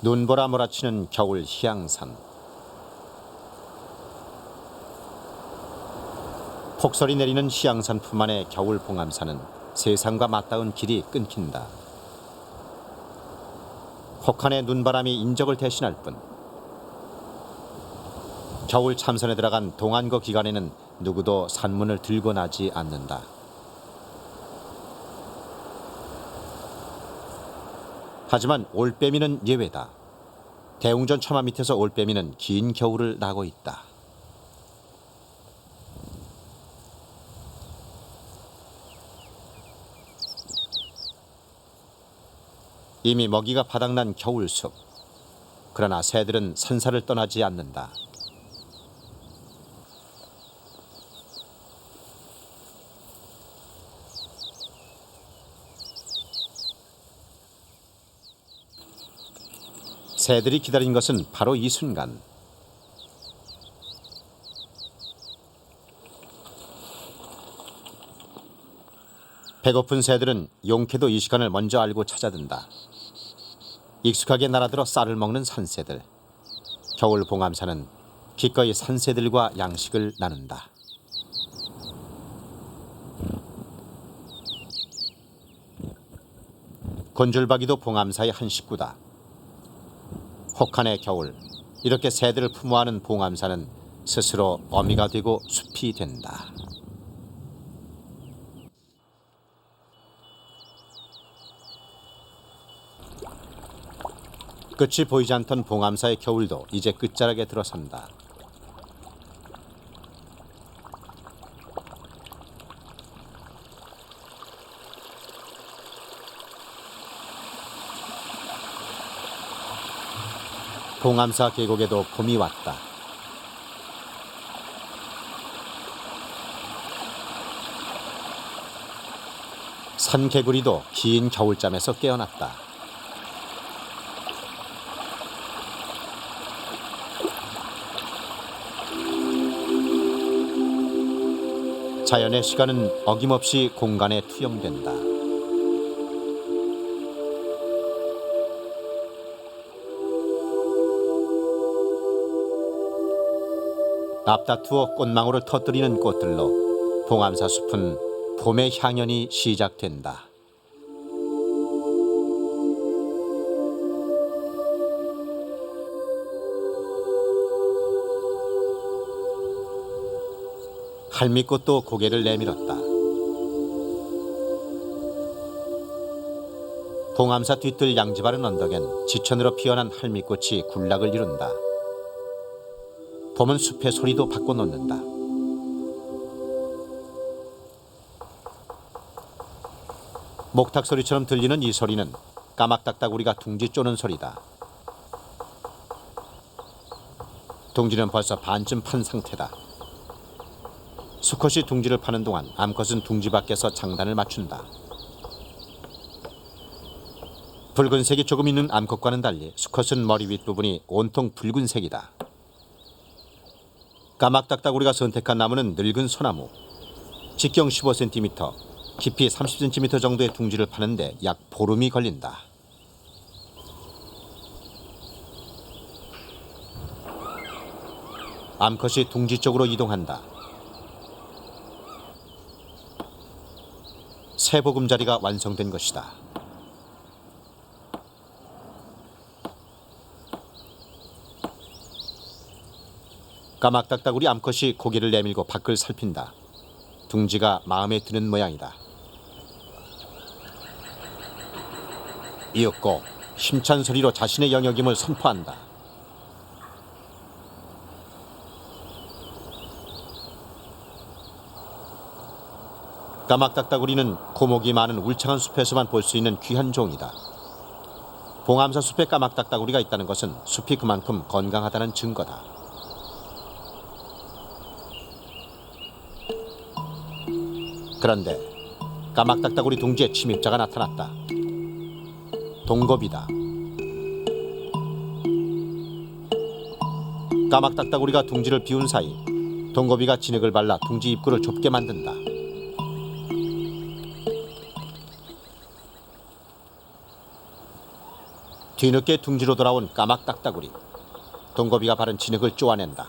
눈보라 몰아치는 겨울 희양산. 폭설이 내리는 희양산 품 안의 겨울 봉암산은 세상과 맞닿은 길이 끊긴다. 혹한의 눈바람이 인적을 대신할 뿐 겨울 참선에 들어간 동안거 기간에는 누구도 산문을 들고 나지 않는다. 하지만 올빼미는 예외다. 대웅전 처마 밑에서 올빼미는 긴 겨울을 나고 있다. 이미 먹이가 바닥난 겨울숲. 그러나 새들은 산사를 떠나지 않는다. 새들이 기다린 것은 바로 이 순간. 배고픈 새들은 용케도 이 시간을 먼저 알고 찾아든다. 익숙하게 날아들어 쌀을 먹는 산새들. 겨울 봉암산은 기꺼이 산새들과 양식을 나눈다. 곤줄박이도 봉암사의 한 식구다. 혹한의 겨울, 이렇게 새들을 품어하는 봉암산은 스스로 어미가 되고 숲이 된다. 끝이 보이지 않던 봉암사의 겨울도 이제 끝자락에 들어선다. 봉암사 계곡에도 봄이 왔다. 산개구리도 긴 겨울잠에서 깨어났다. 자연의 시간은 어김없이 공간에 투영된다. 앞다투어 꽃망울을 터뜨리는 꽃들로 봉암사 숲은 봄의 향연이 시작된다. 할미꽃도 고개를 내밀었다. 봉암사 뒤뜰 양지바른 언덕엔 지천으로 피어난 할미꽃이 군락을 이룬다. 봄은 숲의 소리도 바꿔놓는다. 목탁 소리처럼 들리는 이 소리는 까막딱따구리가 둥지 쪼는 소리다. 둥지는 벌써 반쯤 판 상태다. 수컷이 둥지를 파는 동안 암컷은 둥지 밖에서 장단을 맞춘다. 붉은색이 조금 있는 암컷과는 달리 수컷은 머리 윗부분이 온통 붉은색이다. 까막딱따구리가 선택한 나무는 늙은 소나무. 직경 15cm, 깊이 30cm 정도의 둥지를 파는데 약 보름이 걸린다. 암컷이 둥지 쪽으로 이동한다. 새 보금자리가 완성된 것이다. 까막딱따구리 암컷이 고개를 내밀고 밖을 살핀다. 둥지가 마음에 드는 모양이다. 이윽고 힘찬 소리로 자신의 영역임을 선포한다. 까막딱따구리는 고목이 많은 울창한 숲에서만 볼 수 있는 귀한 종이다. 봉암사 숲에 까막딱따구리가 있다는 것은 숲이 그만큼 건강하다는 증거다. 그런데 까막딱따구리 둥지에 침입자가 나타났다. 동겁이다. 까막딱따구리가 둥지를 비운 사이 동겁이가 진흙을 발라 둥지 입구를 좁게 만든다. 뒤늦게 둥지로 돌아온 까막딱따구리. 동거비가 바른 진흙을 쪼아낸다.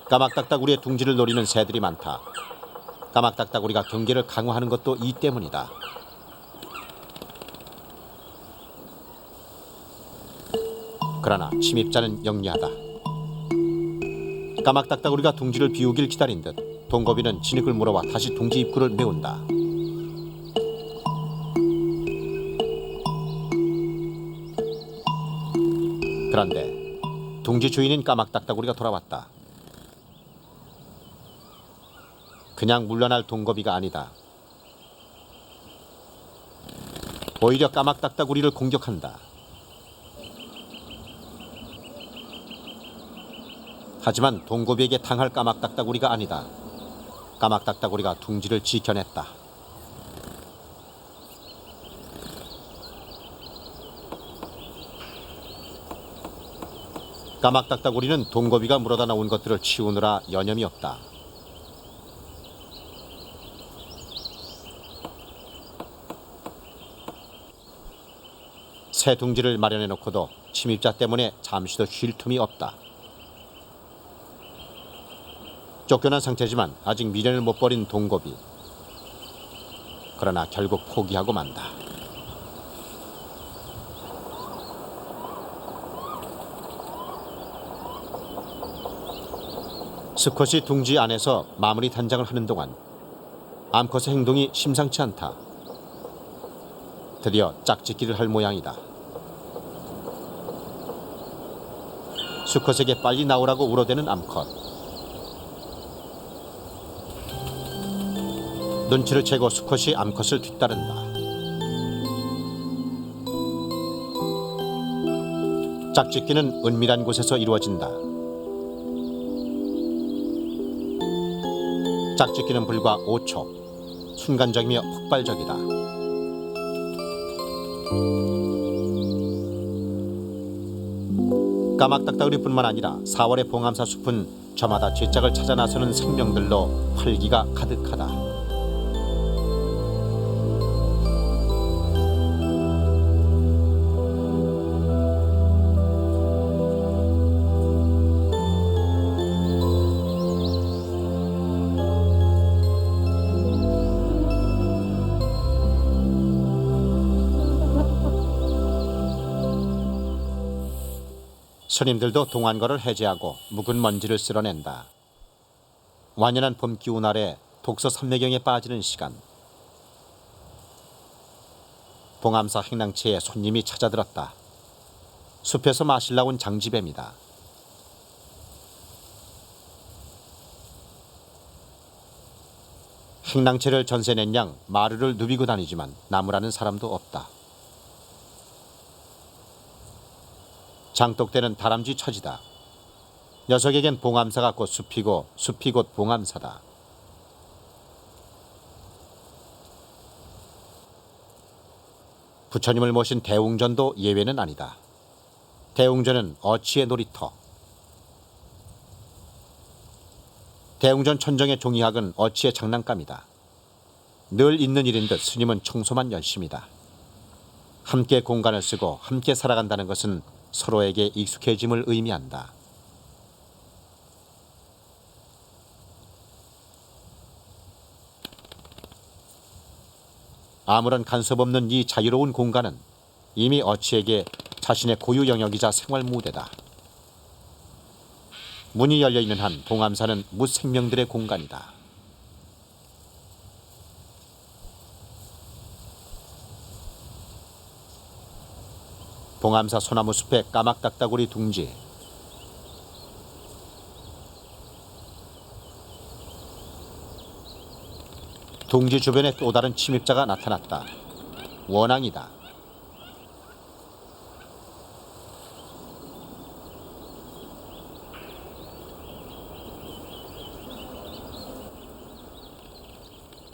까막딱따구리의 둥지를 노리는 새들이 많다. 까막딱따구리가 경계를 강화하는 것도 이 때문이다. 그러나 침입자는 영리하다. 까막딱따구리가 둥지를 비우길 기다린 듯 동거비는 진흙을 물어와 다시 둥지 입구를 메운다. 그런데 둥지 주인인 까막딱따구리가 돌아왔다. 그냥 물러날 동거비가 아니다. 오히려 까막딱따구리를 공격한다. 하지만 동거비에게 당할 까막딱따구리가 아니다. 까막딱따구리가 둥지를 지켜냈다. 까막딱따구리는 동거비가 물어다 놓은 것들을 치우느라 여념이 없다. 새 둥지를 마련해 놓고도 침입자 때문에 잠시도 쉴 틈이 없다. 쫓겨난 상태지만 아직 미련을 못 버린 동거비. 그러나 결국 포기하고 만다. 수컷이 둥지 안에서 마무리 단장을 하는 동안 암컷의 행동이 심상치 않다. 드디어 짝짓기를 할 모양이다. 수컷에게 빨리 나오라고 울어대는 암컷. 눈치를 채고 수컷이 암컷을 뒤따른다. 짝짓기는 은밀한 곳에서 이루어진다. 짝짓기는 불과 5초. 순간적이며 폭발적이다. 까막딱따구리뿐만 아니라 4월의 봉암사 숲은 저마다 쥐짝을 찾아 나서는 생명들로 활기가 가득하다. 스님들도 동안거를 해제하고 묵은 먼지를 쓸어낸다. 완연한 봄 기운 아래 독서 삼매경에 빠지는 시간. 봉암사 행랑채에 손님이 찾아들었다. 숲에서 마실라 온 장지뱀이다. 행랑채를 전세낸 양 마루를 누비고 다니지만 나무라는 사람도 없다. 장독대는 다람쥐 처지다. 녀석에겐 봉암사가 곧 숲이고 숲이 곧 봉암사다. 부처님을 모신 대웅전도 예외는 아니다. 대웅전은 어치의 놀이터. 대웅전 천정의 종이학은 어치의 장난감이다. 늘 있는 일인 듯 스님은 청소만 열심이다. 함께 공간을 쓰고 함께 살아간다는 것은 서로에게 익숙해짐을 의미한다. 아무런 간섭 없는 이 자유로운 공간은 이미 어치에게 자신의 고유 영역이자 생활 무대다. 문이 열려있는 한 봉암사는 무생명들의 공간이다. 봉암사 소나무 숲의 까막딱따구리 둥지. 둥지 주변에 또 다른 침입자가 나타났다. 원앙이다.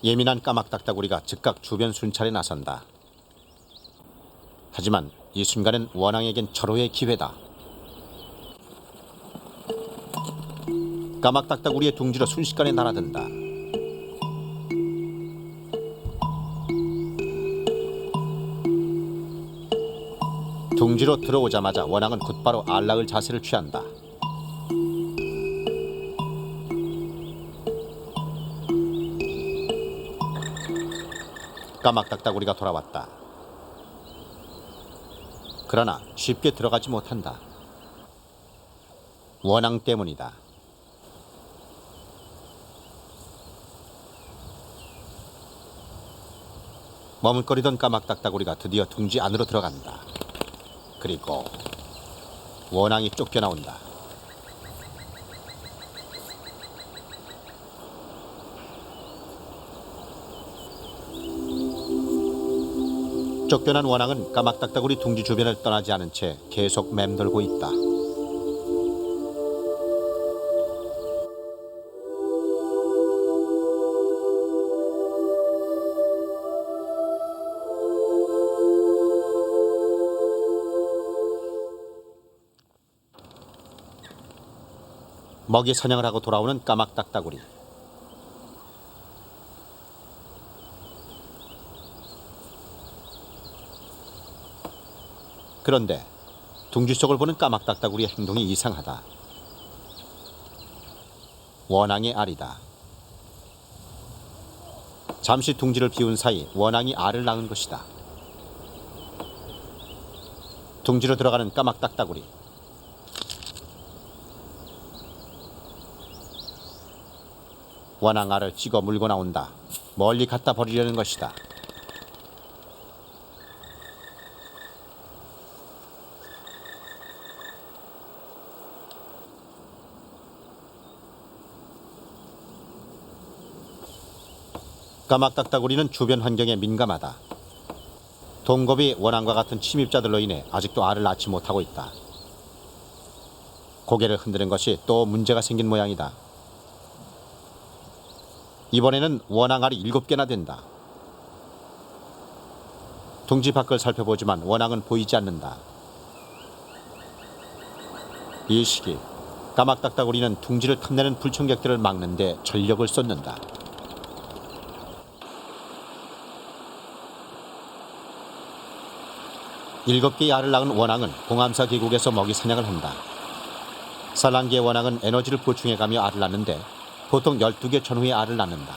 예민한 까막딱따구리가 즉각 주변 순찰에 나선다. 하지만 이 순간은 원앙에겐 절호의 기회다. 까막딱따구리의 둥지로 순식간에 날아든다. 둥지로 들어오자마자 원앙은 곧바로 알락을 자세를 취한다. 까막딱따구리가 돌아왔다. 그러나 쉽게 들어가지 못한다. 원앙 때문이다. 머뭇거리던 까막딱따구리가 드디어 둥지 안으로 들어간다. 그리고 원앙이 쫓겨나온다. 쫓겨난 원앙은 까막딱따구리 둥지 주변을 떠나지 않은 채 계속 맴돌고 있다. 먹이 사냥을 하고 돌아오는 까막딱따구리. 그런데 둥지 속을 보는 까막딱따구리의 행동이 이상하다. 원앙의 알이다. 잠시 둥지를 비운 사이 원앙이 알을 낳은 것이다. 둥지로 들어가는 까막딱따구리. 원앙 알을 찍어 물고 나온다. 멀리 갖다 버리려는 것이다. 까막딱따구리는 주변 환경에 민감하다. 동겁이 원앙과 같은 침입자들로 인해 아직도 알을 낳지 못하고 있다. 고개를 흔드는 것이 또 문제가 생긴 모양이다. 이번에는 원앙 알이 7개나 된다. 둥지 밖을 살펴보지만 원앙은 보이지 않는다. 이 시기 까막딱따구리는 둥지를 탐내는 불청객들을 막는 데 전력을 쏟는다. 일곱 개의 알을 낳은 원앙은 봉암사 계곡에서 먹이 사냥을 한다. 산란기의 원앙은 에너지를 보충해가며 알을 낳는데 보통 12개 전후의 알을 낳는다.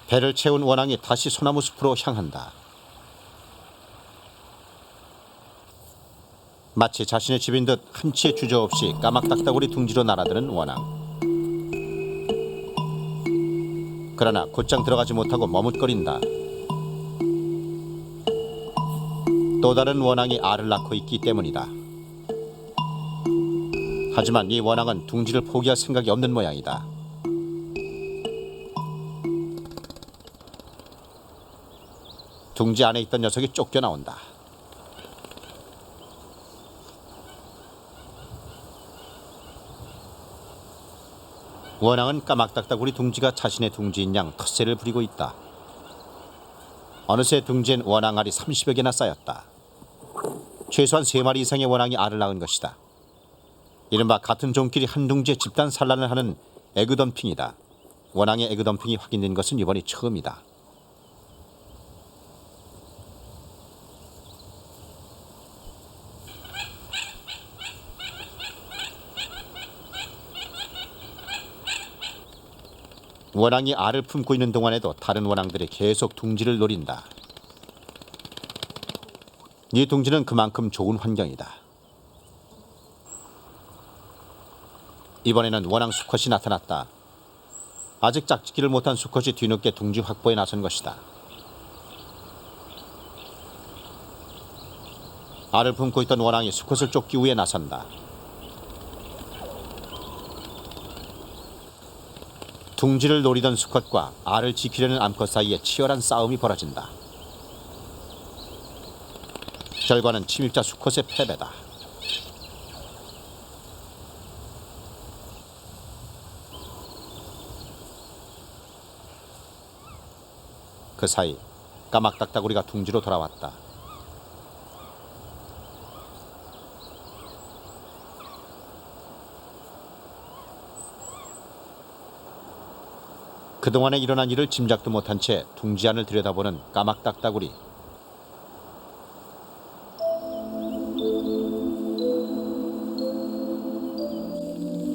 배를 채운 원앙이 다시 소나무 숲으로 향한다. 마치 자신의 집인 듯 한치의 주저없이 까막딱따구리 둥지로 날아드는 원앙. 그러나 곧장 들어가지 못하고 머뭇거린다. 또 다른 원앙이 알을 낳고 있기 때문이다. 하지만 이 원앙은 둥지를 포기할 생각이 없는 모양이다. 둥지 안에 있던 녀석이 쫓겨나온다. 원앙은 까막딱따구리 둥지가 자신의 둥지인 양 텃세를 부리고 있다. 어느새 둥지엔 원앙 알이 30여 개나 쌓였다. 최소한 3마리 이상의 원앙이 알을 낳은 것이다. 이른바 같은 종끼리 한 둥지에 집단 산란을 하는 에그덤핑이다. 원앙의 에그덤핑이 확인된 것은 이번이 처음이다. 원앙이 알을 품고 있는 동안에도 다른 원앙들이 계속 둥지를 노린다. 이 둥지는 그만큼 좋은 환경이다. 이번에는 원앙 수컷이 나타났다. 아직 짝짓기를 못한 수컷이 뒤늦게 둥지 확보에 나선 것이다. 알을 품고 있던 원앙이 수컷을 쫓기 위해 나선다. 둥지를 노리던 수컷과 알을 지키려는 암컷 사이에 치열한 싸움이 벌어진다. 결과는 침입자 수컷의 패배다. 그 사이 까막딱따구리가 둥지로 돌아왔다. 그동안에 일어난 일을 짐작도 못한 채 둥지 안을 들여다보는 까막딱따구리.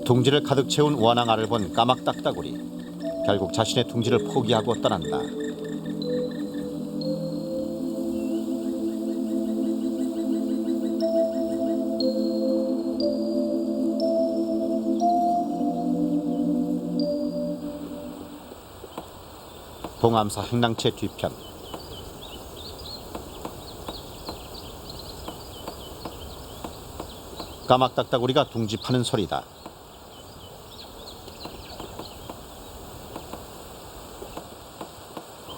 둥지를 가득 채운 원앙알을 본 까막딱따구리. 결국 자신의 둥지를 포기하고 떠난다. 봉암사 행랑채 뒤편. 까막딱따구리가 둥지 파는 소리다.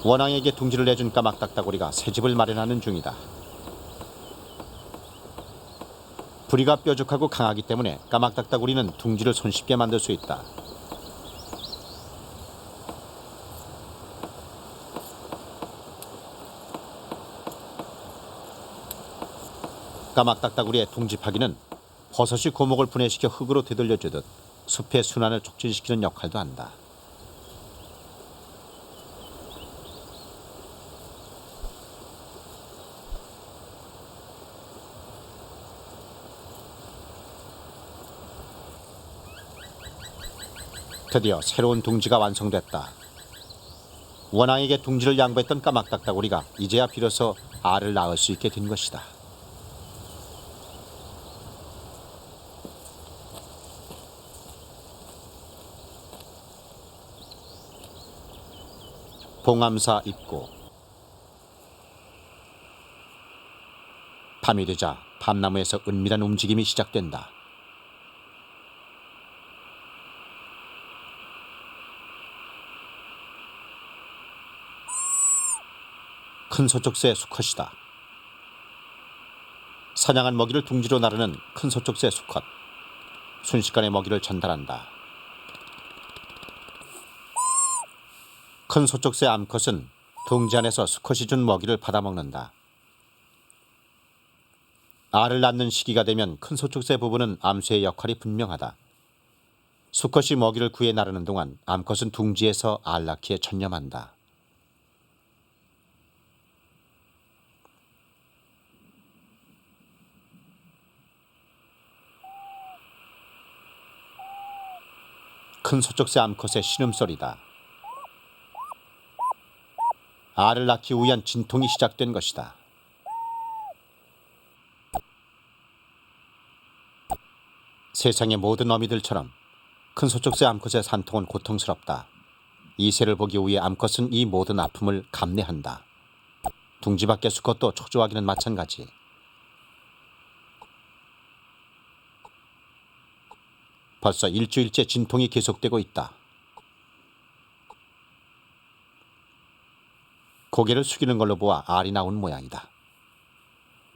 원앙에게 둥지를 내준 까막딱따구리가 새 집을 마련하는 중이다. 부리가 뾰족하고 강하기 때문에 까막딱따구리는 둥지를 손쉽게 만들 수 있다. 까막딱따구리의 둥지 파기는 버섯이 고목을 분해시켜 흙으로 되돌려주듯 숲의 순환을 촉진시키는 역할도 한다. 드디어 새로운 둥지가 완성됐다. 원앙에게 둥지를 양보했던 까막딱따구리가 이제야 비로소 알을 낳을 수 있게 된 것이다. 봉암사 입구. 밤이 되자 밤나무에서 은밀한 움직임이 시작된다. 큰 소쪽새 수컷이다. 사냥한 먹이를 둥지로 나르는 큰 소쪽새 수컷. 순식간에 먹이를 전달한다. 큰 소쪽새 암컷은 둥지 안에서 수컷이 준 먹이를 받아먹는다. 알을 낳는 시기가 되면 큰 소쪽새 부부는 암수의 역할이 분명하다. 수컷이 먹이를 구해 나르는 동안 암컷은 둥지에서 알 낳기에 전념한다. 큰 소쪽새 암컷의 신음소리다. 알을 낳기 위한 진통이 시작된 것이다. 세상의 모든 어미들처럼 큰 소쪽새 암컷의 산통은 고통스럽다. 이 새를 보기 위해 암컷은 이 모든 아픔을 감내한다. 둥지 밖의 수컷도 초조하기는 마찬가지. 벌써 일주일째 진통이 계속되고 있다. 고개를 숙이는 걸로 보아 알이 나온 모양이다.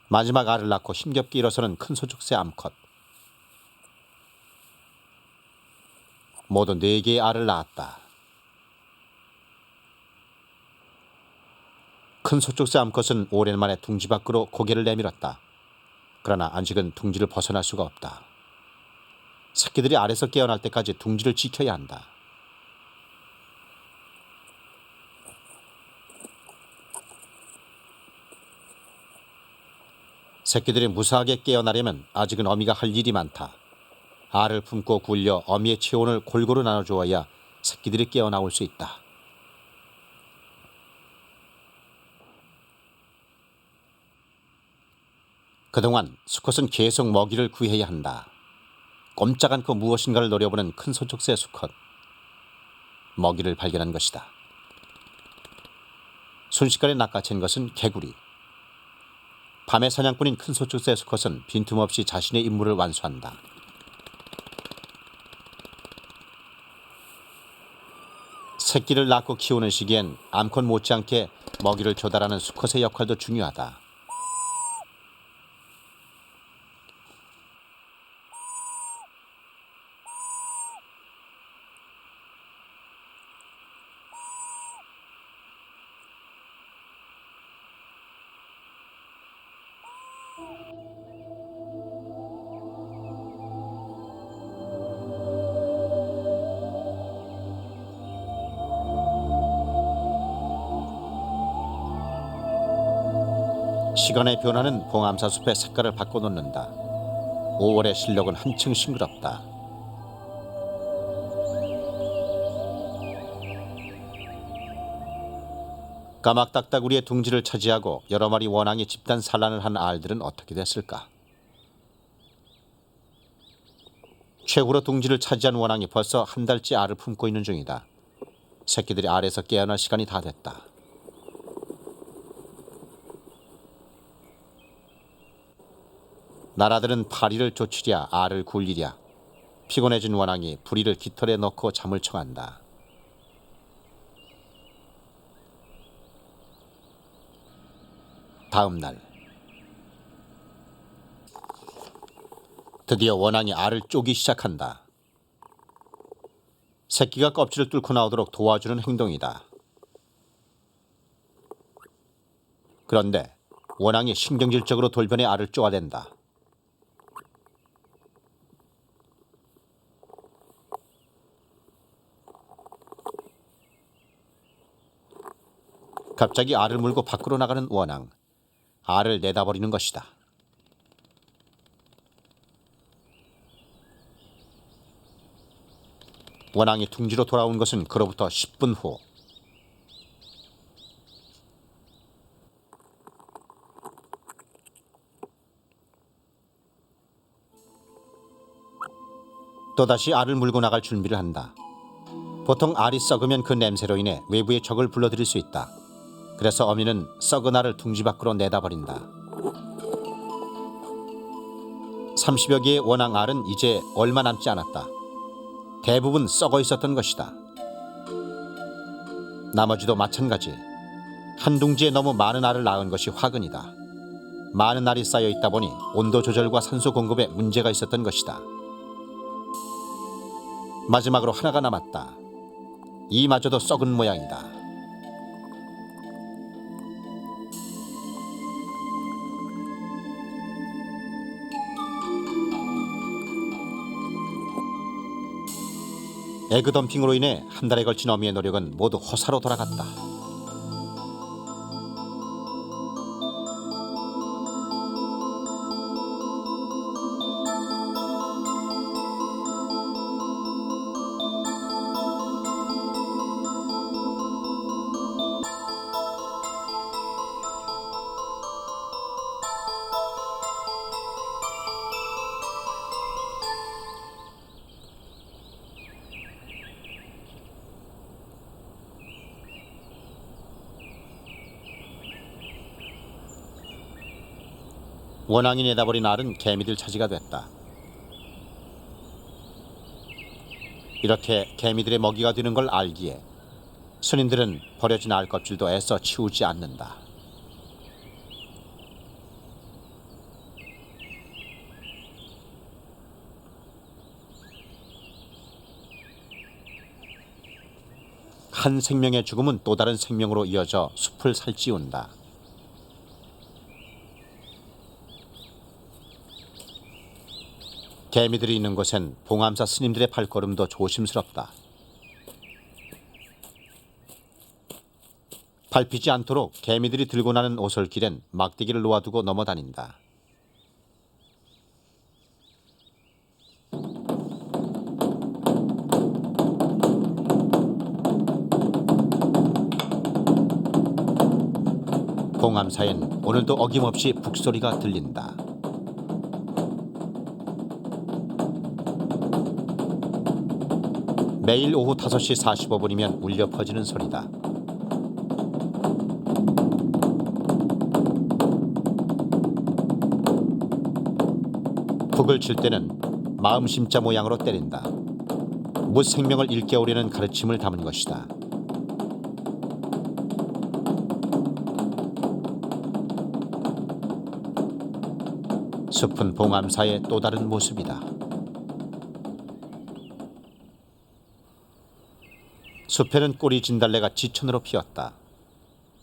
마지막 알을 낳고 힘겹게 일어서는 큰 소쪽새 암컷. 모두 4개의 알을 낳았다. 큰 소쪽새 암컷은 오랜만에 둥지 밖으로 고개를 내밀었다. 그러나 아직은 둥지를 벗어날 수가 없다. 새끼들이 알에서 깨어날 때까지 둥지를 지켜야 한다. 새끼들이 무사하게 깨어나려면 아직은 어미가 할 일이 많다. 알을 품고 굴려 어미의 체온을 골고루 나눠주어야 새끼들이 깨어나올 수 있다. 그동안 수컷은 계속 먹이를 구해야 한다. 꼼짝 않고 무엇인가를 노려보는 큰 소쪽새 수컷. 먹이를 발견한 것이다. 순식간에 낚아챈 것은 개구리. 밤의 사냥꾼인 큰 소쪽새 수컷은 빈틈없이 자신의 임무를 완수한다. 새끼를 낳고 키우는 시기엔 암컷 못지않게 먹이를 조달하는 수컷의 역할도 중요하다. 시간의 변화는 봉암사 숲의 색깔을 바꿔놓는다. 5월의 실록은 한층 싱그럽다. 까막딱따구리의 둥지를 차지하고 여러 마리 원앙이 집단 산란을 한 알들은 어떻게 됐을까? 최후로 둥지를 차지한 원앙이 벌써 한 달째 알을 품고 있는 중이다. 새끼들이 알에서 깨어날 시간이 다 됐다. 나라들은 파리를 쫓으랴 알을 굴리랴. 피곤해진 원앙이 부리를 깃털에 넣고 잠을 청한다. 다음 날 드디어 원앙이 알을 쪼기 시작한다. 새끼가 껍질을 뚫고 나오도록 도와주는 행동이다. 그런데 원앙이 신경질적으로 돌변해 알을 쪼아댄다. 갑자기 알을 물고 밖으로 나가는 원앙. 알을 내다버리는 것이다. 원앙이 둥지로 돌아온 것은 그로부터 10분 후. 또다시 알을 물고 나갈 준비를 한다. 보통 알이 썩으면 그 냄새로 인해 외부의 적을 불러들일 수 있다. 그래서 어미는 썩은 알을 둥지 밖으로 내다버린다. 30여 개의 원앙 알은 이제 얼마 남지 않았다. 대부분 썩어 있었던 것이다. 나머지도 마찬가지. 한 둥지에 너무 많은 알을 낳은 것이 화근이다. 많은 알이 쌓여 있다 보니 온도 조절과 산소 공급에 문제가 있었던 것이다. 마지막으로 하나가 남았다. 이마저도 썩은 모양이다. 에그덤핑으로 인해 한 달에 걸친 어미의 노력은 모두 허사로 돌아갔다. 원앙이 내다버린 알은 개미들 차지가 됐다. 이렇게 개미들의 먹이가 되는 걸 알기에 스님들은 버려진 알 껍질도 애써 치우지 않는다. 한 생명의 죽음은 또 다른 생명으로 이어져 숲을 살찌운다. 개미들이 있는 곳엔 봉암사 스님들의 발걸음도 조심스럽다. 밟히지 않도록 개미들이 들고 나는 오솔길엔 막대기를 놓아두고 넘어다닌다. 봉암사엔 오늘도 어김없이 북소리가 들린다. 매일 오후 5시 45분이면 울려 퍼지는 소리다. 북을 칠 때는 마음 심자 모양으로 때린다. 무생명을 일깨우려는 가르침을 담은 것이다. 숲은 봉암사의 또 다른 모습이다. 숲에는 꼬리 진달래가 지천으로 피었다.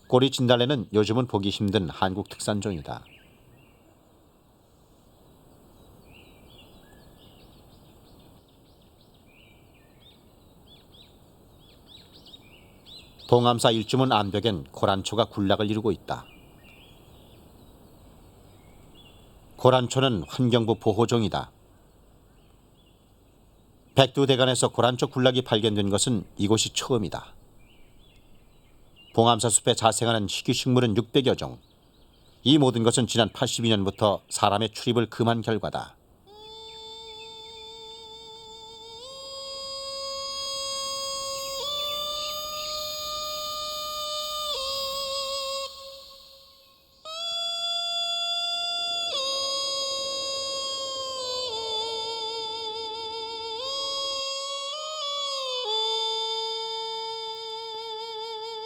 꼬리 진달래는 요즘은 보기 힘든 한국 특산종이다. 봉암사 일주문 암벽엔 고란초가 군락을 이루고 있다. 고란초는 환경부 보호종이다. 백두대간에서 고란초 군락이 발견된 것은 이곳이 처음이다. 봉암사 숲에 자생하는 희귀식물은 600여 종. 이 모든 것은 지난 82년부터 사람의 출입을 금한 결과다.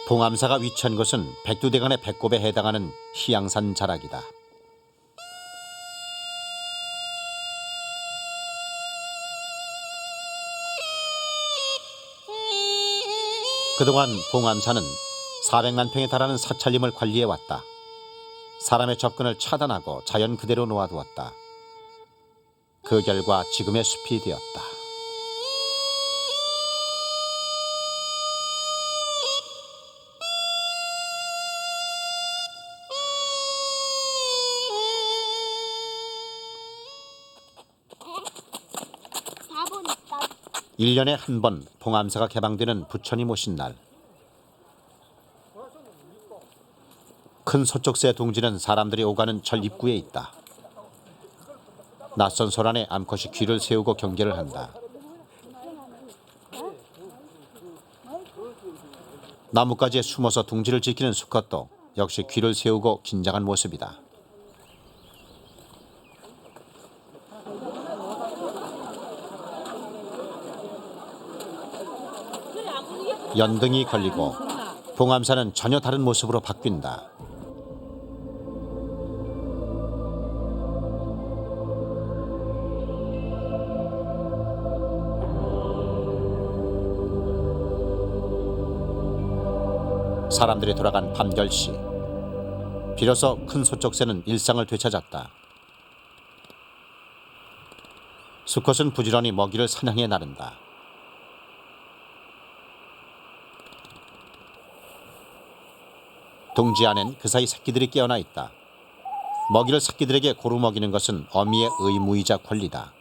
봉암사가 위치한 곳은 백두대간의 배꼽에 해당하는 희양산 자락이다. 그동안 봉암사는 400만 평에 달하는 사찰림을 관리해왔다. 사람의 접근을 차단하고 자연 그대로 놓아두었다. 그 결과 지금의 숲이 되었다. 일 년에 한 번 봉암사가 개방되는 부처님 오신 날. 큰 소쩍새 둥지는 사람들이 오가는 절 입구에 있다. 낯선 소란에 암컷이 귀를 세우고 경계를 한다. 나뭇가지에 숨어서 둥지를 지키는 수컷도 역시 귀를 세우고 긴장한 모습이다. 연등이 걸리고 봉암사는 전혀 다른 모습으로 바뀐다. 사람들이 돌아간 밤 10시. 비로소 큰 소쩍새는 일상을 되찾았다. 수컷은 부지런히 먹이를 사냥해 나른다. 둥지 안엔 그 사이 새끼들이 깨어나 있다. 먹이를 새끼들에게 고루 먹이는 것은 어미의 의무이자 권리다.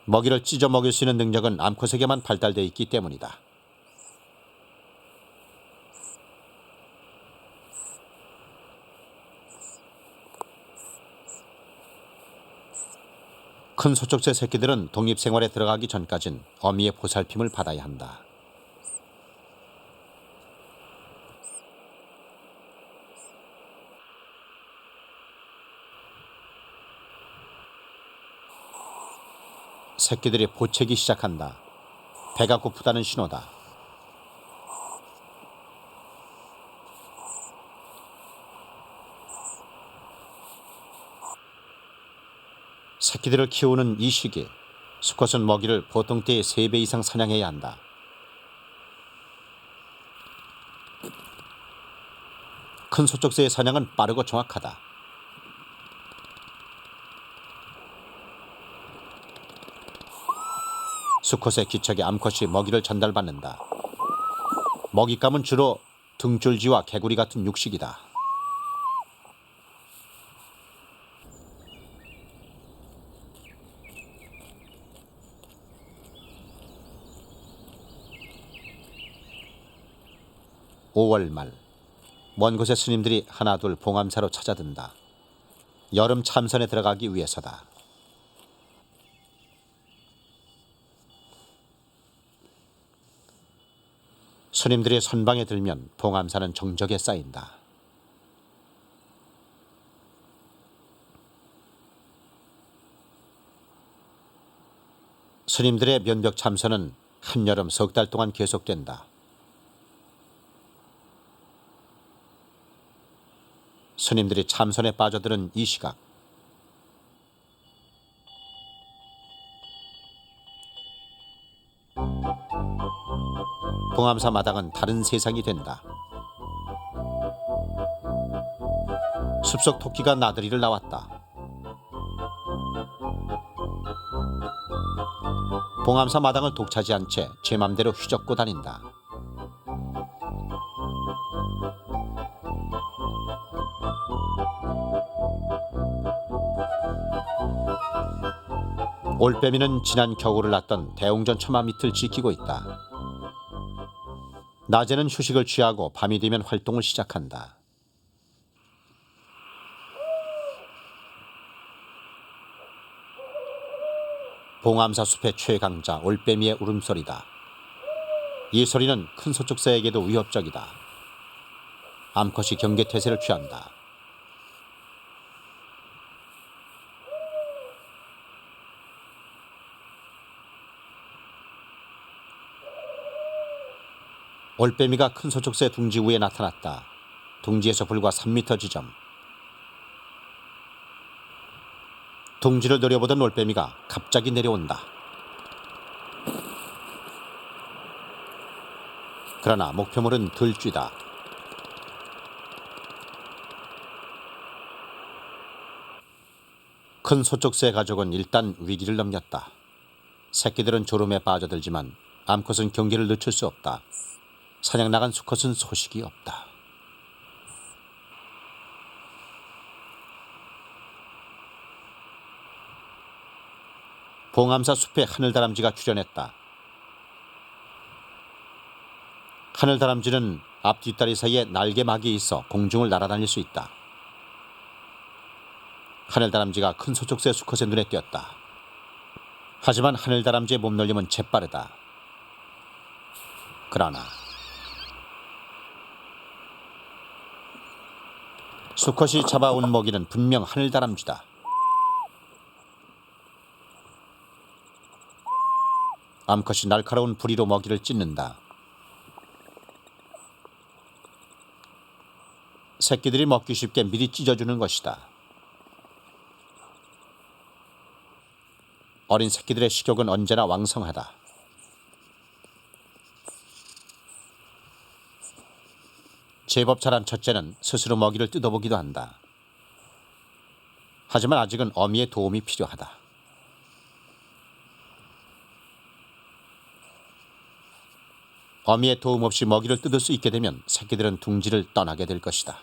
먹이를 찢어 먹일 수 있는 능력은 암컷에게만 발달되어 있기 때문이다. 큰 소쩍새 새끼들은 독립생활에 들어가기 전까진 어미의 보살핌을 받아야 한다. 새끼들이 보채기 시작한다. 배가 고프다는 신호다. 새끼들을 키우는 이 시기, 수컷은 먹이를 보통 때의 3배 이상 사냥해야 한다. 큰 소쩍새의 사냥은 빠르고 정확하다. 수컷의 기척에 암컷이 먹이를 전달받는다. 먹잇감은 주로 등줄지와 개구리 같은 육식이다. (5월) 말, 먼 곳의 스님들이 하나둘 봉암사로 찾아든다. 여름 참선에 들어가기 위해서다. 스님들이 선방에 들면 봉암사는 정적에 쌓인다. 스님들의 면벽 참선은 한여름 석 달 동안 계속된다. 스님들이 참선에 빠져드는 이 시각, 봉암사 마당은 다른 세상이 된다. 숲속 토끼가 나들이를 나왔다. 봉암사 마당을 독차지한 채 제 맘대로 휘젓고 다닌다. 올빼미는 지난 겨울을 났던 대웅전 처마 밑을 지키고 있다. 낮에는 휴식을 취하고 밤이 되면 활동을 시작한다. 봉암사 숲의 최강자 올빼미의 울음소리다. 이 소리는 큰 소축새에게도 위협적이다. 암컷이 경계태세를 취한다. 올빼미가 큰 소축새 둥지 위에 나타났다. 둥지에서 불과 3m 지점. 둥지를 노려보던 올빼미가 갑자기 내려온다. 그러나 목표물은 들쥐다. 큰 소축새 가족은 일단 위기를 넘겼다. 새끼들은 졸음에 빠져들지만 암컷은 경계를 늦출 수 없다. 사냥 나간 수컷은 소식이 없다. 봉암사 숲에 하늘다람쥐가 출현했다. 하늘다람쥐는 앞 뒷다리 사이에 날개막이 있어 공중을 날아다닐 수 있다. 하늘다람쥐가 큰 소축새 수컷의 눈에 띄었다. 하지만 하늘다람쥐의 몸놀림은 재빠르다. 그러나 수컷이 잡아온 먹이는 분명 하늘다람쥐다. 암컷이 날카로운 부리로 먹이를 찢는다. 새끼들이 먹기 쉽게 미리 찢어주는 것이다. 어린 새끼들의 식욕은 언제나 왕성하다. 제법 자란 첫째는 스스로 먹이를 뜯어보기도 한다. 하지만 아직은 어미의 도움이 필요하다. 어미의 도움 없이 먹이를 뜯을 수 있게 되면 새끼들은 둥지를 떠나게 될 것이다.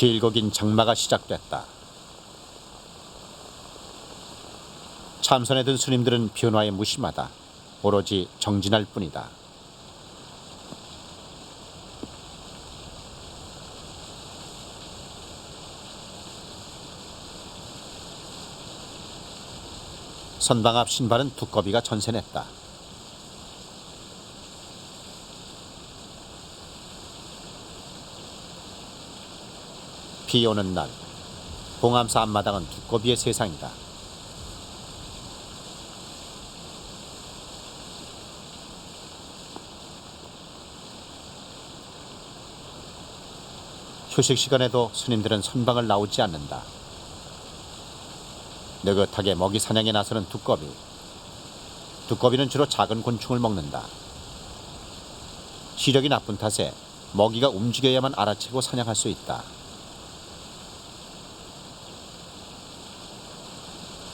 길고 긴 장마가 시작됐다. 참선에 든 스님들은 변화에 무심하다. 오로지 정진할 뿐이다. 선방 앞 신발은 두꺼비가 전세냈다. 비 오는 날, 봉암사 앞마당은 두꺼비의 세상이다. 휴식 시간에도 스님들은 선방을 나오지 않는다. 느긋하게 먹이 사냥에 나서는 두꺼비. 두꺼비는 주로 작은 곤충을 먹는다. 시력이 나쁜 탓에 먹이가 움직여야만 알아채고 사냥할 수 있다.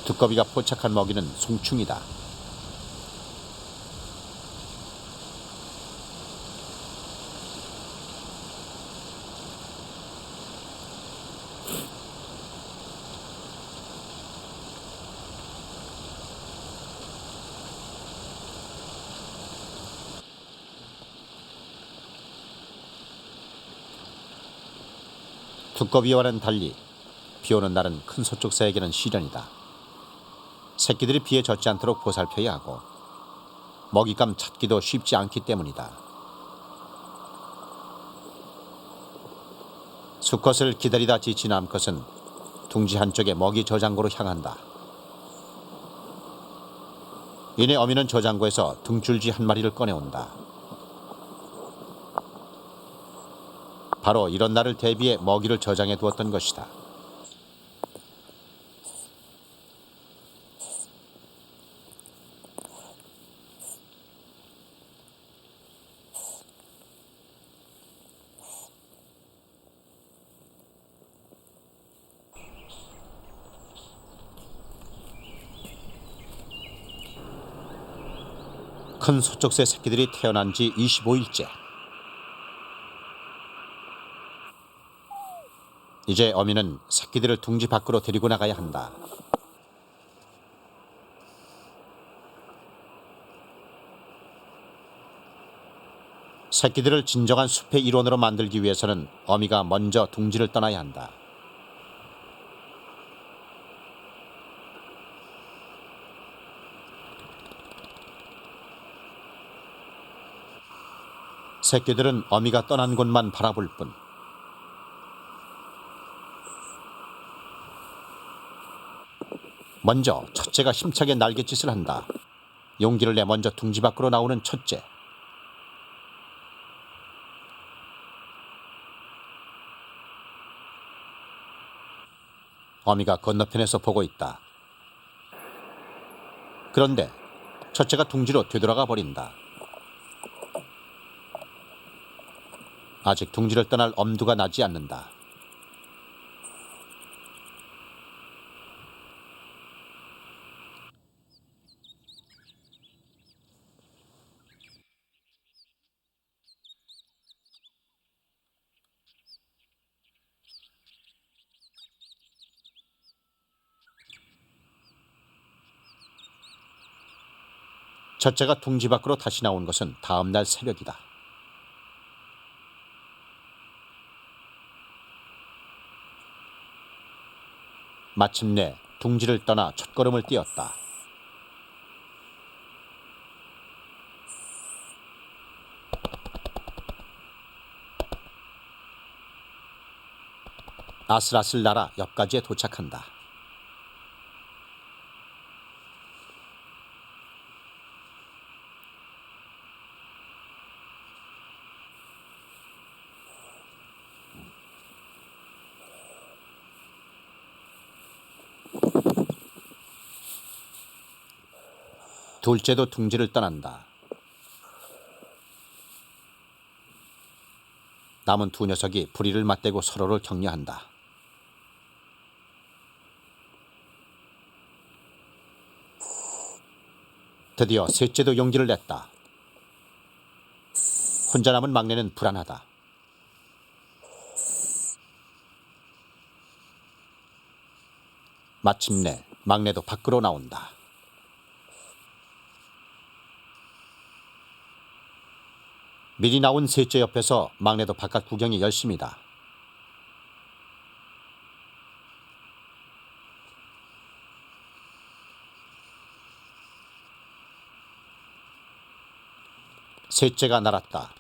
두꺼비가 포착한 먹이는 송충이다. 두꺼비와는 달리 비 오는 날은 큰 소축새에게는 시련이다. 새끼들이 비에 젖지 않도록 보살펴야 하고 먹잇감 찾기도 쉽지 않기 때문이다. 수컷을 기다리다 지친 암컷은 둥지 한쪽에 먹이 저장고로 향한다. 이내 어미는 저장고에서 등줄쥐 한 마리를 꺼내온다. 바로 이런 날을 대비해 먹이를 저장해 두었던 것이다. 큰 소쩍새 새끼들이 태어난 지 25일째. 이제 어미는 새끼들을 둥지 밖으로 데리고 나가야 한다. 새끼들을 진정한 숲의 일원으로 만들기 위해서는 어미가 먼저 둥지를 떠나야 한다. 새끼들은 어미가 떠난 곳만 바라볼 뿐. 먼저 첫째가 힘차게 날갯짓을 한다. 용기를 내 먼저 둥지 밖으로 나오는 첫째. 어미가 건너편에서 보고 있다. 그런데 첫째가 둥지로 되돌아가 버린다. 아직 둥지를 떠날 엄두가 나지 않는다. 첫째가 둥지 밖으로 다시 나온 것은 다음 날 새벽이다. 마침내 둥지를 떠나 첫걸음을 띄었다. 아슬아슬 날아 옆가지에 도착한다. 둘째도 둥지를 떠난다. 남은 두 녀석이 부리를 맞대고 서로를 격려한다. 드디어 셋째도 용기를 냈다. 혼자 남은 막내는 불안하다. 마침내 막내도 밖으로 나온다. 미리 나온 셋째 옆에서 막내도 바깥 구경이 열심이다. 셋째가 날았다.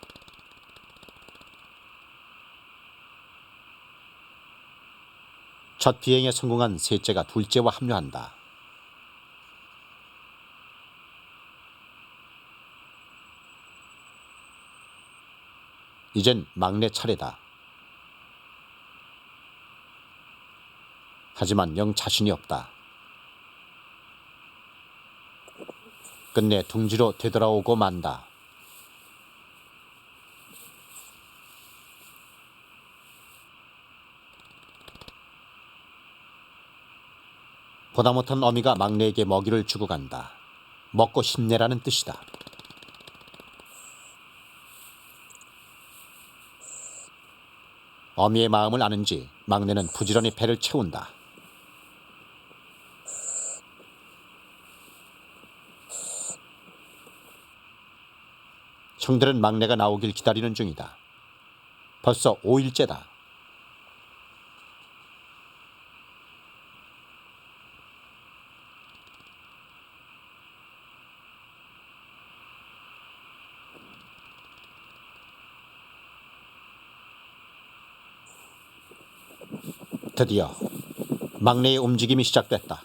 첫 비행에 성공한 셋째가 둘째와 합류한다. 이젠 막내 차례다. 하지만 영 자신이 없다. 끝내 둥지로 되돌아오고 만다. 보다 못한 어미가 막내에게 먹이를 주고 간다. 먹고 힘내라는 뜻이다. 어미의 마음을 아는지 막내는 부지런히 배를 채운다. 형들은 막내가 나오길 기다리는 중이다. 벌써 5일째다. 드디어 막내의 움직임이 시작됐다.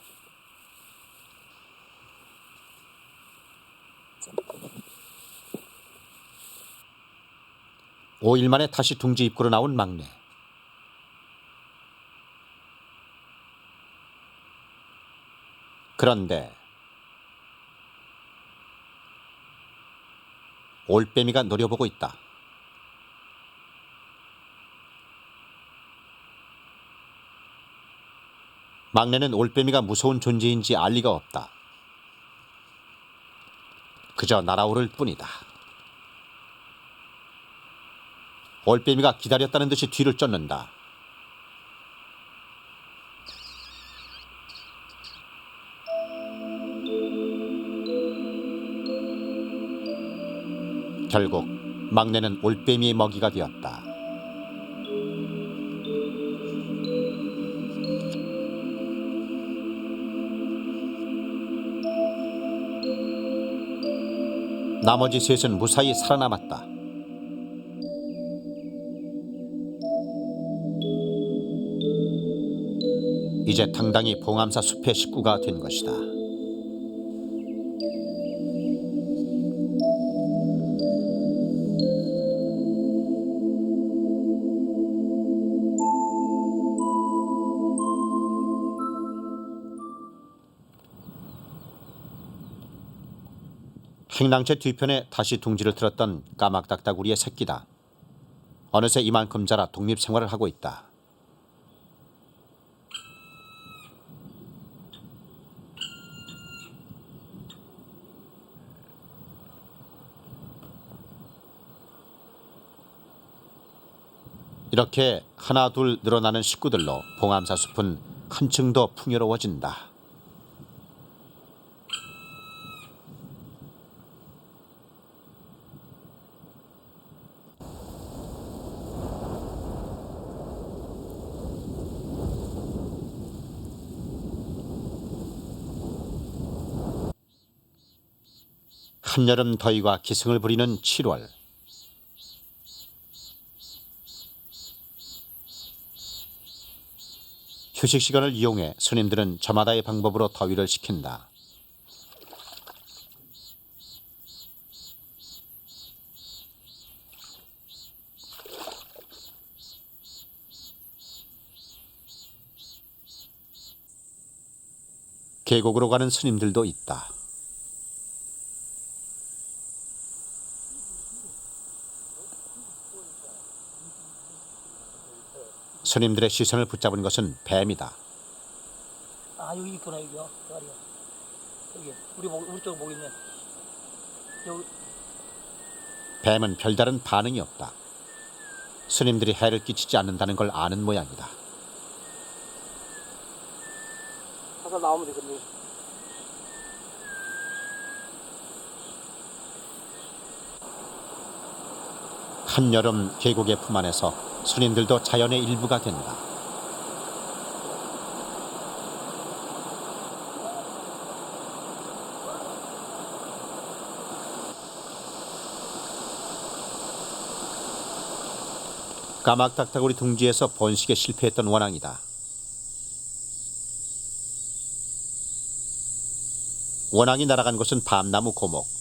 (5일) 만에 다시 둥지 입구로 나온 막내. 그런데 올빼미가 노려보고 있다. 막내는 올빼미가 무서운 존재인지 알 리가 없다. 그저 날아오를 뿐이다. 올빼미가 기다렸다는 듯이 뒤를 쫓는다. 결국 막내는 올빼미의 먹이가 되었다. 나머지 셋은 무사히 살아남았다. 이제 당당히 봉암사 숲의 식구가 된 것이다. 행랑채 뒤편에 다시 둥지를 틀었던 까막딱따구리의 새끼다. 어느새 이만큼 자라 독립생활을 하고 있다. 이렇게 하나 둘 늘어나는 식구들로 봉암사 숲은 한층 더 풍요로워진다. 한여름 더위가 기승을 부리는 7월. 휴식 시간을 이용해 스님들은 저마다의 방법으로 더위를 식힌다. 계곡으로 가는 스님들도 있다. 스님들의 시선을 붙잡은 것은 뱀이다. 아, 여기 있구나. 여기요. 여기 우리 쪽 목 있네. 여기. 뱀은 별다른 반응이 없다. 스님들이 해를 끼치지 않는다는 걸 아는 모양이다. 살살 나오면 되겠네. 한여름 계곡의 품 안에서 스님들도 자연의 일부가 된다. 까막딱따구리 둥지에서 번식에 실패했던 원앙이다. 원앙이 날아간 곳은 밤나무 고목.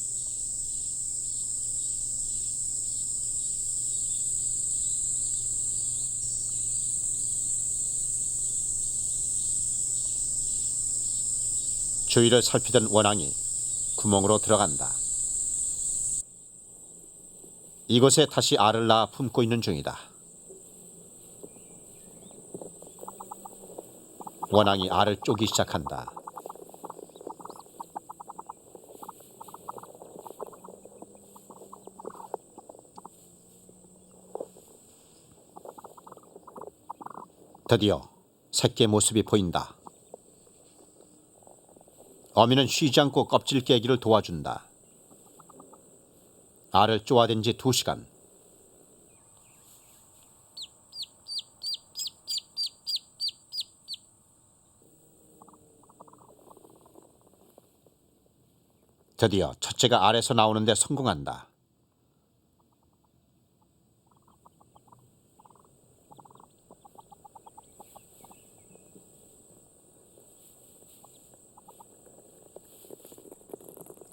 주위를 살피던 원앙이 구멍으로 들어간다. 이곳에 다시 알을 낳아 품고 있는 중이다. 원앙이 알을 쪼기 시작한다. 드디어 새끼의 모습이 보인다. 어미는 쉬지 않고 껍질 깨기를 도와준다. 알을 쪼아댄 지 2시간. 드디어 첫째가 알에서 나오는데 성공한다.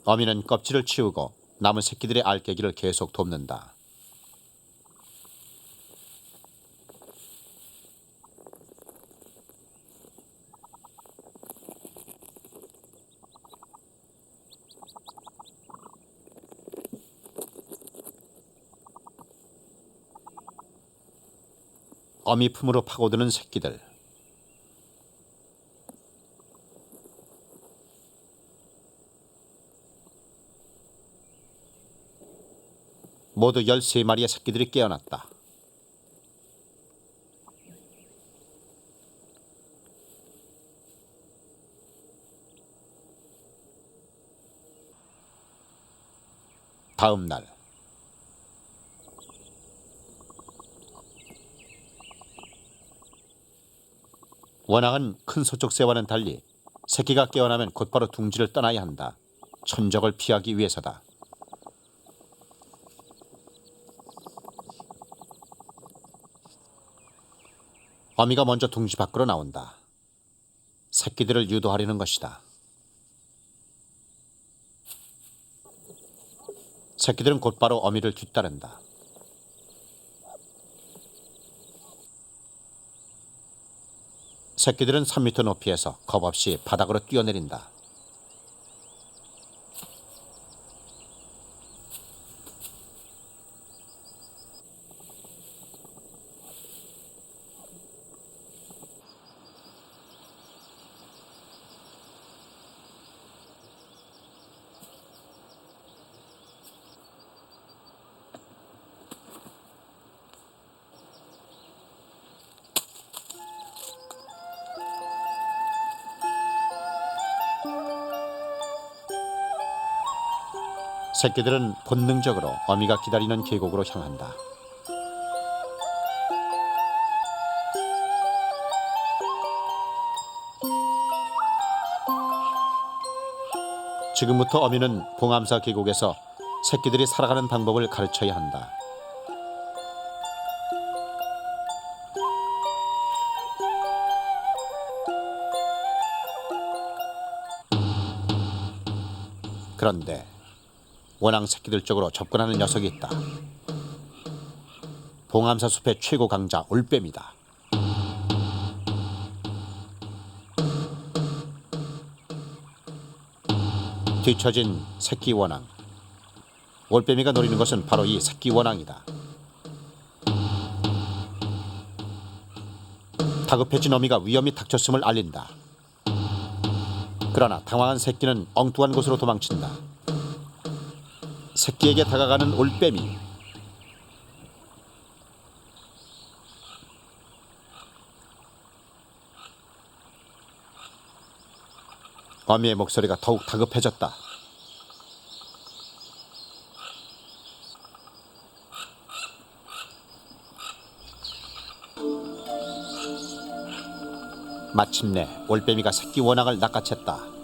어미는 껍질을 치우고 남은 새끼들의 알깨기를 계속 돕는다. 어미 품으로 파고드는 새끼들. 모두 13마리의 새끼들이 깨어났다. 다음 날 원앙은 큰 소쪽 새와는 달리 새끼가 깨어나면 곧바로 둥지를 떠나야 한다. 천적을 피하기 위해서다. 어미가 먼저 둥지 밖으로 나온다. 새끼들을 유도하려는 것이다. 새끼들은 곧바로 어미를 뒤따른다. 새끼들은 3m 높이에서 겁없이 바닥으로 뛰어내린다. 새끼들은 본능적으로 어미가 기다리는 계곡으로 향한다. 지금부터 어미는 봉암사 계곡에서 새끼들이 살아가는 방법을 가르쳐야 한다. 그런데 원앙 새끼들 쪽으로 접근하는 녀석이 있다. 봉암사 숲의 최고 강자 올빼미다. 뒤처진 새끼 원앙. 올빼미가 노리는 것은 바로 이 새끼 원앙이다. 다급해진 어미가 위험이 닥쳤음을 알린다. 그러나 당황한 새끼는 엉뚱한 곳으로 도망친다. 새끼에게 다가가는 올빼미. 어미의 목소리가 더욱 다급해졌다. 마침내 올빼미가 새끼 원앙을 낚아챘다.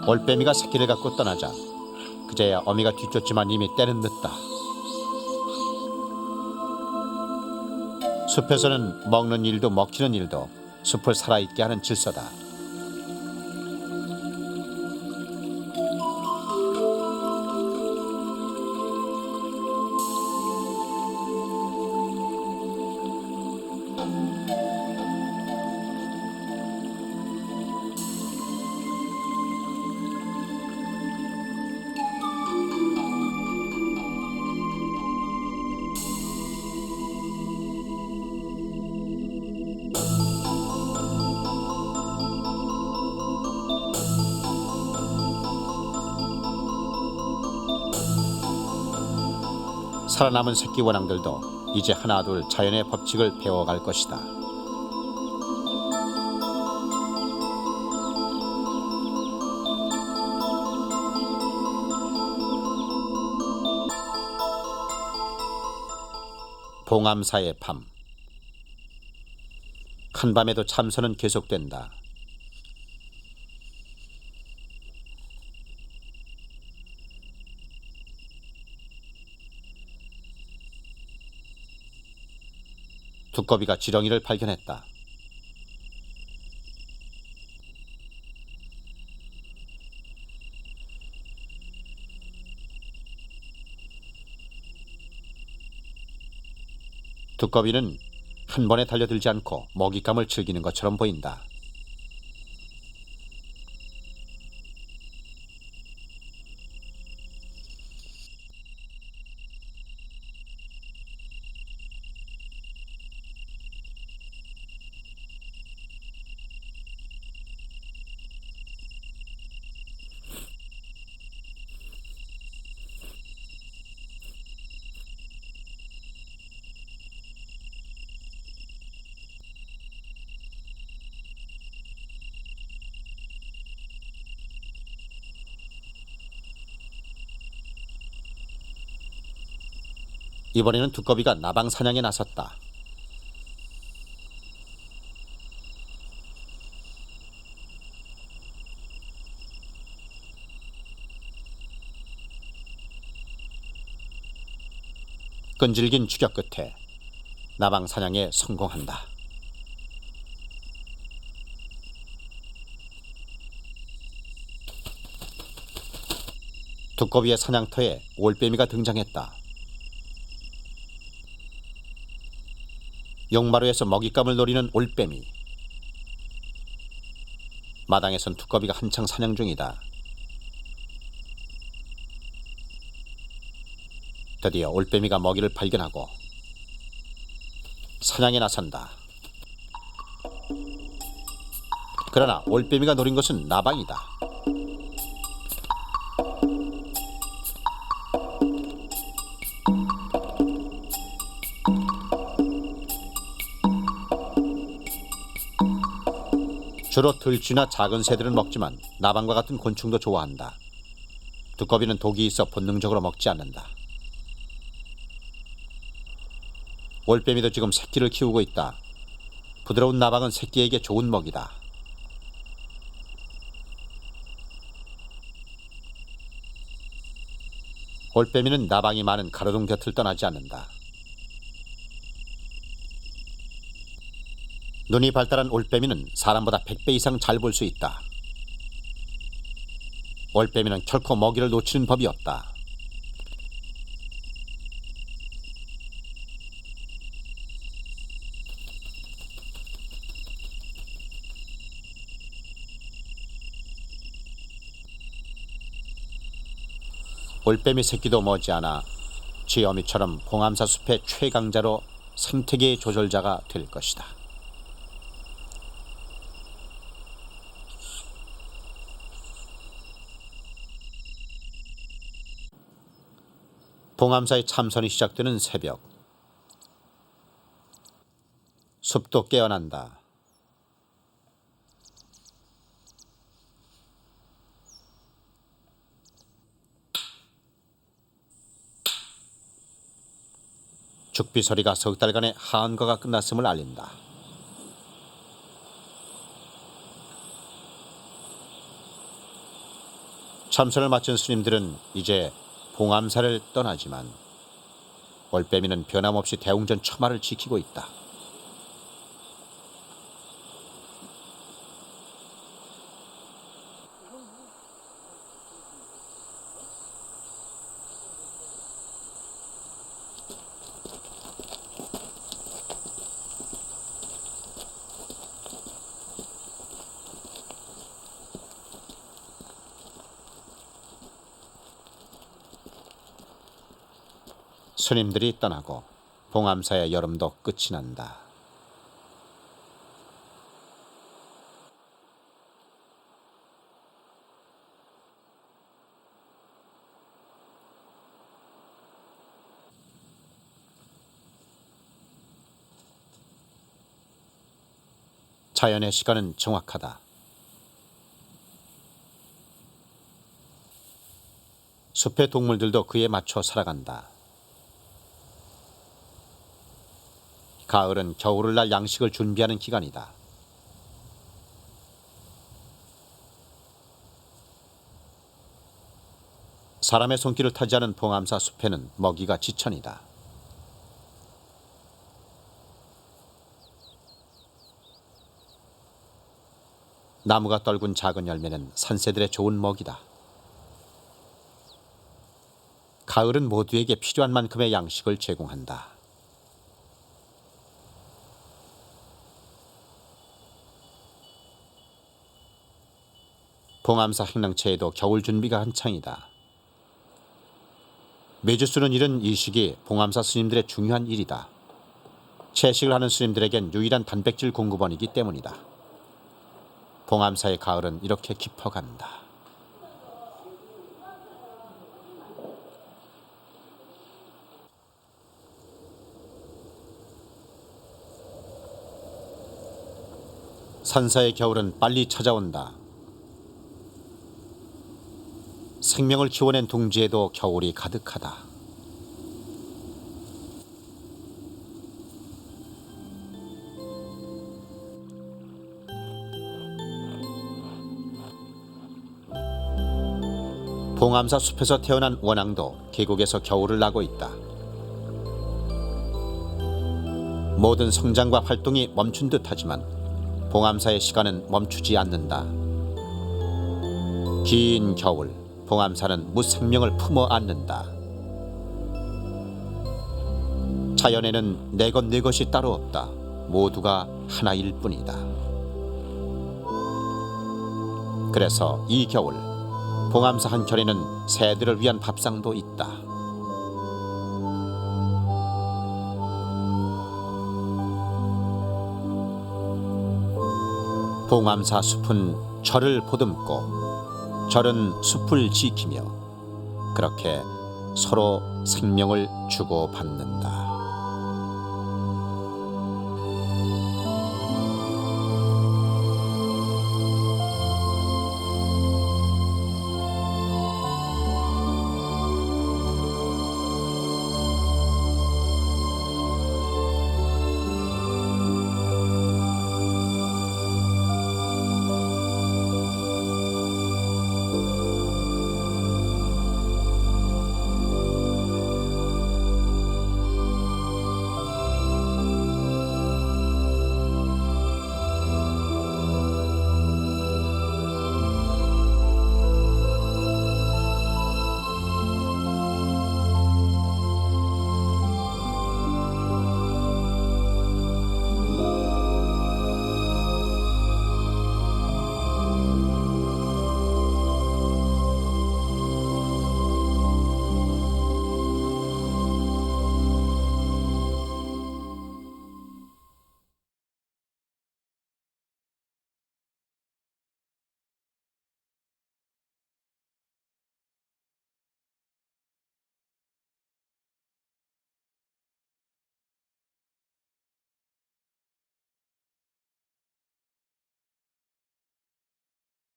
올빼미가 새끼를 갖고 떠나자 그제야 어미가 뒤쫓지만 이미 때는 늦다. 숲에서는 먹는 일도 먹히는 일도 숲을 살아있게 하는 질서다. 살아남은 새끼 원앙들도 이제 하나둘 자연의 법칙을 배워갈 것이다. 봉암사의 밤. 한밤에도 참선은 계속된다. 두꺼비가 지렁이를 발견했다. 두꺼비는 한 번에 달려들지 않고 먹잇감을 즐기는 것처럼 보인다. 이번에는 두꺼비가 나방 사냥에 나섰다. 끈질긴 추격 끝에 나방 사냥에 성공한다. 두꺼비의 사냥터에 올빼미가 등장했다. 용마루에서 먹잇감을 노리는 올빼미. 마당에선 두꺼비가 한창 사냥 중이다. 드디어 올빼미가 먹이를 발견하고 사냥에 나선다. 그러나 올빼미가 노린 것은 나방이다. 주로 들쥐나 작은 새들은 먹지만 나방과 같은 곤충도 좋아한다. 두꺼비는 독이 있어 본능적으로 먹지 않는다. 올빼미도 지금 새끼를 키우고 있다. 부드러운 나방은 새끼에게 좋은 먹이다. 올빼미는 나방이 많은 가로등 곁을 떠나지 않는다. 눈이 발달한 올빼미는 사람보다 100배 이상 잘 볼 수 있다. 올빼미는 결코 먹이를 놓치는 법이 없다. 올빼미 새끼도 머지않아 쥐어미처럼 봉암사 숲의 최강자로 생태계의 조절자가 될 것이다. 봉암사의 참선이 시작되는 새벽. 숲도 깨어난다. 죽비 소리가 석 달간의 한거가 끝났음을 알린다. 참선을 마친 스님들은 이제 봉암사를 떠나지만 올빼미는 변함없이 대웅전 처마를 지키고 있다. 스님들이 떠나고 봉암사의 여름도 끝이 난다. 자연의 시간은 정확하다. 숲의 동물들도 그에 맞춰 살아간다. 가을은 겨울을 날 양식을 준비하는 기간이다. 사람의 손길을 타지 않은 봉암사 숲에는 먹이가 지천이다. 나무가 떨군 작은 열매는 산새들의 좋은 먹이다. 가을은 모두에게 필요한 만큼의 양식을 제공한다. 봉암사 행랑채에도 겨울 준비가 한창이다. 매주 쓰는 일은 이 시기 봉암사 스님들의 중요한 일이다. 채식을 하는 스님들에겐 유일한 단백질 공급원이기 때문이다. 봉암사의 가을은 이렇게 깊어간다. 산사의 겨울은 빨리 찾아온다. 생명을 키워낸 둥지에도 겨울이 가득하다. 봉암사 숲에서 태어난 원앙도 계곡에서 겨울을 나고 있다. 모든 성장과 활동이 멈춘 듯하지만 봉암사의 시간은 멈추지 않는다. 긴 겨울, 봉암사는 무생명을 품어 안는다. 자연에는 내 것 내 것이 따로 없다. 모두가 하나일 뿐이다. 그래서 이 겨울 봉암사 한켠에는 새들을 위한 밥상도 있다. 봉암사 숲은 절을 보듬고 절은 숲을 지키며 그렇게 서로 생명을 주고받는다.